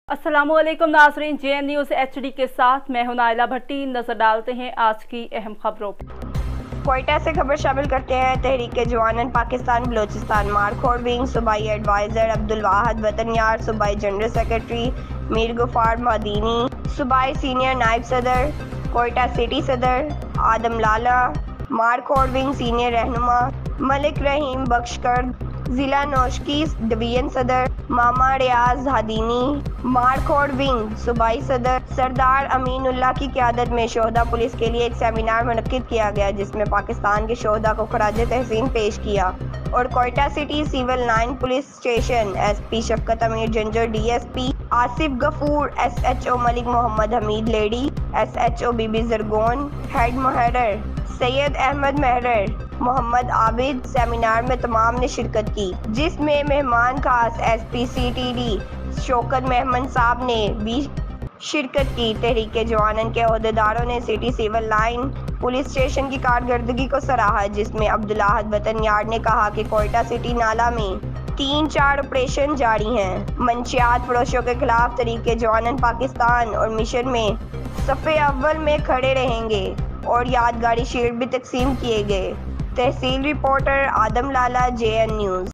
अस्सलाम वालेकुम नाज़रीन, JN न्यूज़ HD के साथ मैं हूं नाइला भट्टी। नजर डालते हैं आज की अहम खबरों पर। क्वेटा से खबर शामिल करते हैं। तहरीक जवानन पाकिस्तान बलोचिस्तान मारखोड़ विंग सूबाई एडवाइज़र अब्दुल वाहिद वतन यार, सूबाई जनरल सेक्रेटरी मीर गफ्फार मदीनी, सूबाई सीनियर नायब सदर क्वेटा सिटी सदर आदम लाला, मारखोड़ विंग सीनियर रहनुमा मलिक रहीम बख्शकर, जिला नौशकी डिवीजन सदर मामा रियाज हादीनी, मारखोड़ विंग सूबाई सदर सरदार अमीनुल्लाह की क़यादत में शोहदा पुलिस के लिए एक सेमिनार मुनक्किद किया गया, जिसमें पाकिस्तान के शोहदा को खराज तहसीन पेश किया और Quetta city civil line police station SP Shafqat Amir Janjar, DSP Asif Ghafoor, SHO Malik Mohammad Hamid lady, SHO Bibi Zargon, head मुहर्रर सैयद अहमद महरर, मोहम्मद आबिद सेमिनार में तमाम ने शिरकत की, जिसमें मेहमान खास SP CTD शौकत मेहमन साहब ने भी शिरकत की। तहरीक जवानन के अहदेदारों ने city civil line police station की कारकर्दगी को सराहा, जिसमें अब्दुल वाहिद वतन यार ने कहा कि क्वेटा सिटी नाला में 3-4 ऑपरेशन जारी हैं। मंशियात फरोशों के खिलाफ तहरीक जवानन पाकिस्तान और मिशन में सफ़े अव्वल में खड़े रहेंगे और यादगारी शील्ड भी तकसीम किए गए। तहसील रिपोर्टर आदम लाला, JN न्यूज़।